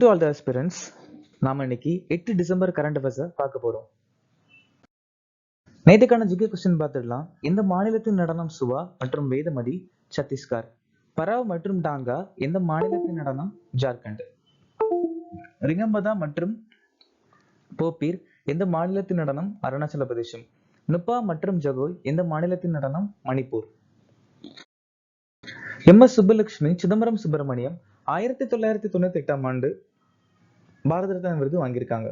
To all the aspirants, நாம இன்னைக்கு 8 December current அஃபேர்ஸை பார்க்க போறோம். நேற்றுக்கான ஜிகே கொஸ்டின் பார்த்துடலாம். எந்த மாநிலத்தின் நடனம் சுவா மற்றும் வேதமதி? சத்தீஸ்கர். பராவ் மற்றும் டாங்கா எந்த மாநிலத்தின் நடனம்? ஜார்க்கண்ட். ரிங்கம்பதா மற்றும் போப்பீர் எந்த மாநிலத்தின் நடனம்? அருணாச்சல பிரதேசம். நுப்பா மற்றும் ஜகோய் எந்த மாநிலத்தின் நடனம்? மணிப்பூர். எம்.எஸ். சுப்புலட்சுமி சிதம்பரம் சுப்பிரமணியம் 1998ஆம் ஆண்டு பாரத ரத்னா விருது வாங்கியிருக்காங்க.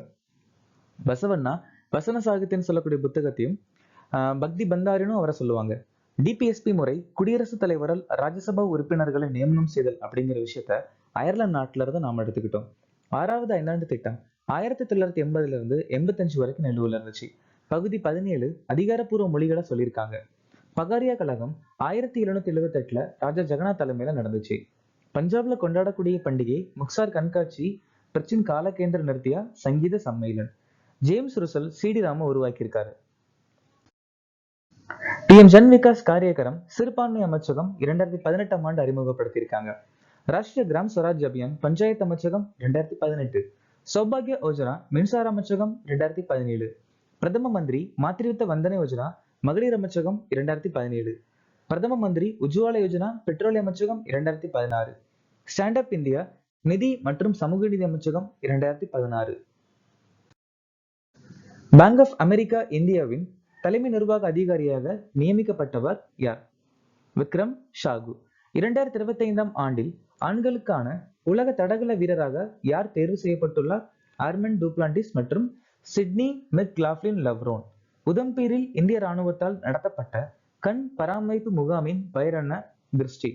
பசவண்ணா வசன சாகித்யம் சொல்லக்கூடிய புத்தகத்தையும் பக்தி பந்தாரினும் அவரை சொல்லுவாங்க. டிபிஎஸ்பி முறை குடியரசுத் தலைவரால் ராஜ்யசபா உறுப்பினர்களை நியமனம் செய்தல் அப்படிங்கிற விஷயத்த அயர்லாந்து நாட்டுல இருந்து நாம எடுத்துக்கிட்டோம். 6வது ஐந்தாண்டு திட்டம் 1980ல இருந்து 85 வரைக்கும் நிலுவையில் இருந்துச்சு. பகுதி 17 அதிகாரப்பூர்வ மொழிகளை சொல்லியிருக்காங்க. பகாரியா கழகம் 1778ல ராஜா ஜெகநாத் தலைமையில நடந்துச்சு. பஞ்சாப்ல கொண்டாடக்கூடிய பண்டிகை முக்சார் கண்காட்சி பிரச்சின் காலகேந்திர நிறுத்தியா சங்கீத சம்மேளன். ஜேம்ஸ் ருசல் சிடி ராம உருவாக்கியிருக்காரு. PM ஜன் விகாஸ் காரியக்கரம் சிறுபான்மை அமைச்சகம் 2018ஆம் ஆண்டு அறிமுகப்படுத்தியிருக்காங்க. ராஷ்டிரிய கிராம் ஸ்வராஜ் அபியான் பஞ்சாயத்து அமைச்சகம் 2018. சௌபாகிய யோஜனா மின்சார அமைச்சகம் 2017. பிரதம மந்திரி மாத்ருத்வ வந்தன யோஜனா மகளிர் அமைச்சகம் 2017. பிரதம மந்திரி உஜ்வால யோஜனா பெட்ரோலிய அமைச்சகம் 2016. ஸ்டாண்ட் அப் இந்தியா நிதி மற்றும் சமூக நீதி அமைச்சகம் 2016. பேங்க் ஆஃப் அமெரிக்கா இந்தியாவின் தலைமை நிர்வாக அதிகாரியாக நியமிக்கப்பட்டவர் யார்? விக்ரம் ஷாகு. 2025ஆம் ஆண்டில் ஆண்களுக்கான உலக தடகள வீரராக யார் தேர்வு செய்யப்பட்டுள்ளார்? ஆர்மண்ட் டூப்ளாண்டிஸ் மற்றும் சிட்னி மெக்லாஃப்லின் லவ்ரோன். உதம்பீரில் இந்திய ராணுவத்தால் நடத்தப்பட்ட கண் பராமரிப்பு முகாமின் பெயர் என்ன? திருஷ்டி.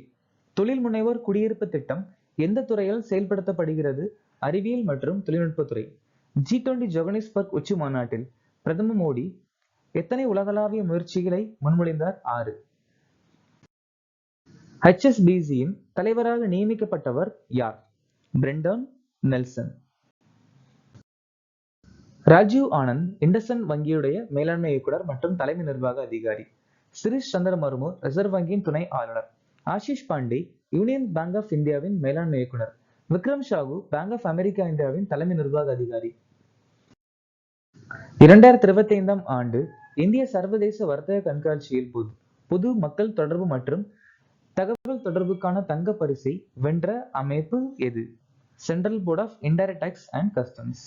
தொழில் முனைவோர் குடியிருப்பு திட்டம் எந்த துறையால் செயல்படுத்தப்படுகிறது? அறிவியல் மற்றும் தொழில்நுட்பத்துறை. G20 ஜோகனிஸ்பர்க் உச்சி மாநாட்டில் பிரதமர் மோடி எத்தனை உலகளாவிய முயற்சிகளை முன்மொழிந்தார்? 6. HSBCயின் தலைவராக நியமிக்கப்பட்டவர் யார்? Brendan Nelson. ராஜீவ் ஆனந்த் இண்டஸ்இண்ட் வங்கியுடைய மேலாண்மை இயக்குனர் மற்றும் தலைமை நிர்வாக அதிகாரி. சிரிஷ் சந்திர மர்மு ரிசர்வ் வங்கியின் துணை ஆளுநர். Ashish Pandey union bank of இந்தியாவின் மேலாண்மை இயக்குனர். Vikram Shahu bank of America இந்தியாவின் தலைமை நிர்வாக அதிகாரி. 2025ஆம் ஆண்டு இந்திய சர்வதேச வர்த்தக கண்காட்சியில் பொது மக்கள் தொடர்பு மற்றும் தகவல் தொடர்புக்கான தங்க பரிசை வென்ற அமைப்பு எது? Central board of indirect tax and customs.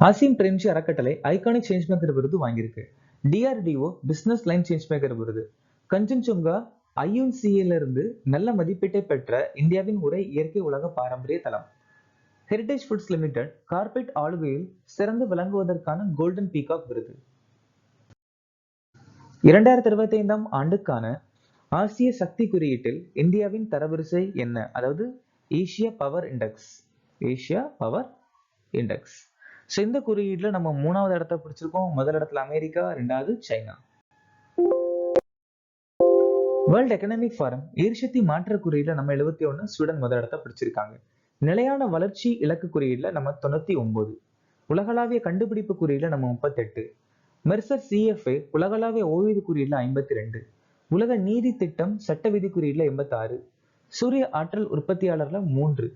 Azim Premji அறக்கட்டளை ஐகானிக் சேஞ்ச் மேக்கர் விருது வாங்கியிருக்கு. DRDO business line change maker விருது. கஞ்சன்சுங்கா IUCN இருந்து நல்ல மதிப்பீட்டை பெற்ற இந்தியாவின் ஒரே இயற்கை உலக பாரம்பரிய தளம். ஹெரிடேஜ் ஃபுட்ஸ் லிமிடெட் கார்பரேட் ஆளுகையில் சிறந்து விளங்குவதற்கான கோல்டன் பீகாக் விருது. 2025ஆம் ஆண்டுக்கான ஆசிய சக்தி குறியீட்டில் இந்தியாவின் தரவரிசை என்ன? அதாவது Asia power index. Asia power index. இந்த குறியீடுல நம்ம 3வது இடத்தை பிடிச்சிருக்கோம். முதல் இடத்துல அமெரிக்கா, 2வது சைனா. வேர்ல்ட் எக்கனாமிக் ஃபாரம் எரிசக்தி மாற்ற குறியீடுல நம்ம 71, ஸ்வீடன் முதல் இடத்தை பிடிச்சிருக்காங்க. நிலையான வளர்ச்சி இலக்கு குறியீடுல நம்ம 99. உலகளாவிய கண்டுபிடிப்பு குறியீடுல நம்ம 38. மெர்சர் CFA உலகளாவிய ஓய்வு குறியீடுல 52. உலக நீதி திட்டம் சட்ட விதி குறியீடுல 86. சூரிய ஆற்றல் உற்பத்தியாளர்ல 3.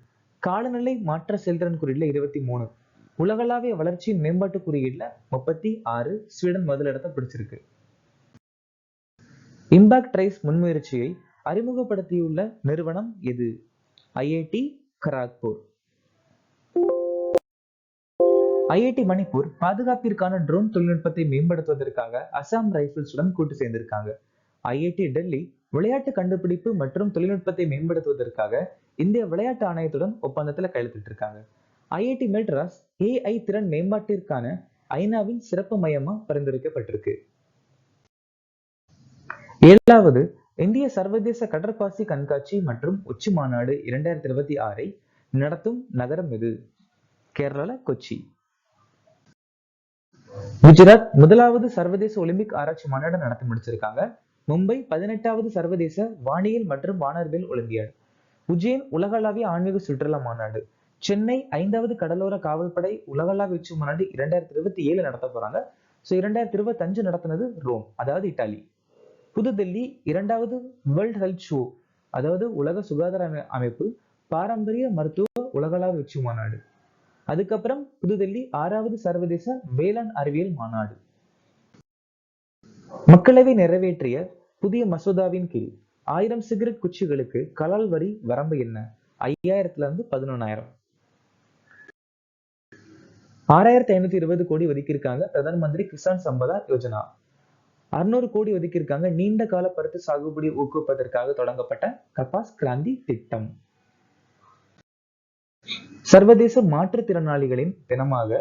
காலநிலை மாற்ற செயல்திறன் குறியீடுல 23. உலகளாவிய வளர்ச்சி மேம்பாட்டு குறியீடுல 36. ஸ்வீடன் முதல் இடத்தை பிடிச்சிருக்கு. இம்பாக்ட் ரைஸ் முன்முயற்சியை அறிமுகப்படுத்தியுள்ள நிறுவனம் எது? IIT கராக்பூர். IIT மணிப்பூர் பாதுகாப்பிற்கான ட்ரோன் தொழில்நுட்பத்தை மேம்படுத்துவதற்காக அசாம் ரைபிள்ஸுடன் கூட்டு சேர்ந்திருக்காங்க. IIT டெல்லி விளையாட்டு கண்டுபிடிப்பு மற்றும் தொழில்நுட்பத்தை மேம்படுத்துவதற்காக இந்திய விளையாட்டு ஆணையத்துடன் ஒப்பந்தத்துல கையெழுத்திட்டு இருக்காங்க. IIT மெட்ராஸ் AI திறன் மேம்பாட்டிற்கான ஐநாவின் சிறப்பு மையமா பரிந்துரைக்கப்பட்டிருக்கு. 7வது இந்திய சர்வதேச கடற்பாசி கண்காட்சி மற்றும் உச்சி மாநாடு 2026ஐ நடத்தும் நகரம் எது? கேரளால கொச்சி. குஜராத் முதலாவது சர்வதேச ஒலிம்பிக் ஆராய்ச்சி மாநாடு நடத்தி முடிச்சிருக்காங்க. மும்பை 18வது சர்வதேச வானியல் மற்றும் வானவியல் ஒலிம்பியாடு. உஜ்ஜைன் உலகளாவிய ஆன்மீக சுற்றுலா மாநாடு. சென்னை 5வது கடலோர காவல்படை உலகளாவிய உச்சி மாநாடு 2027 நடத்த போறாங்க. 2025 நடத்தினது ரோம், அதாவது இத்தாலி. புதுதில்லி 2வது வேர்ல்ட் ஹெல்த் ஷோ, அதாவது உலக சுகாதார அமைப்பு பாரம்பரிய மருத்துவ உலகளாவிய உச்சி மாநாடு. அதுக்கப்புறம் புதுதில்லி 6வது சர்வதேச வேளாண் அறிவியல் மாநாடு. மக்களவை நிறைவேற்றிய புதிய மசோதாவின் கீழ் 1000 சிகரெட் குச்சிகளுக்கு கலால் வரி வரம்பு என்ன? 5000ல இருந்து 11,000. 6520 கோடி ஒதுக்கியிருக்காங்க பிரதம மந்திரி கிசான் சம்பதா யோஜனா. 600 கோடி ஒதுக்கியிருக்காங்க நீண்ட கால பருத்தி சாகுபடி ஊக்குவிப்பதற்காக தொடங்கப்பட்ட கபாஸ் கிராந்தி திட்டம். சர்வதேச மாற்றுத்திறனாளிகளின் தினமாக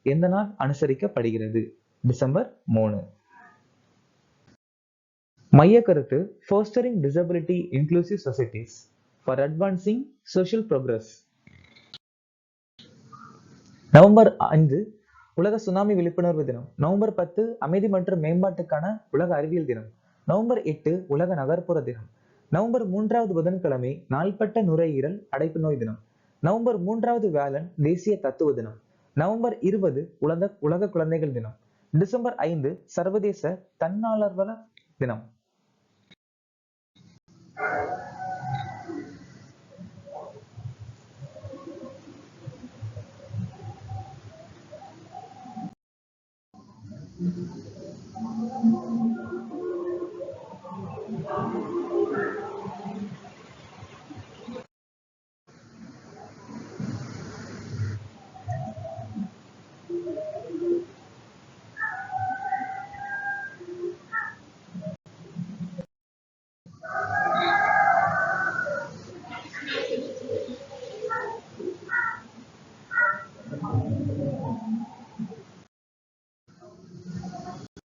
எந்த நாள் அனுசரிக்கப்படுகிறது? டிசம்பர் 3. மைய கருத்து fostering disability inclusive societies for advancing social progress. November 5 உலக சுனாமி விழிப்புணர்வு தினம். நவம்பர் 10 அமைதி மற்றும் மேம்பாட்டுக்கான உலக அறிவியல் தினம். நவம்பர் 8 உலக நகர்ப்புற தினம். நவம்பர் 3வது புதன்கிழமை நாள்பட்ட நுரையீரல் அடைப்பு நோய் தினம். நவம்பர் 3வது வியாழன் தேசிய தத்துவ தினம். நவம்பர் 20 உலக குழந்தைகள் தினம். டிசம்பர் 5 சர்வதேச தன்னார்வல தினம்.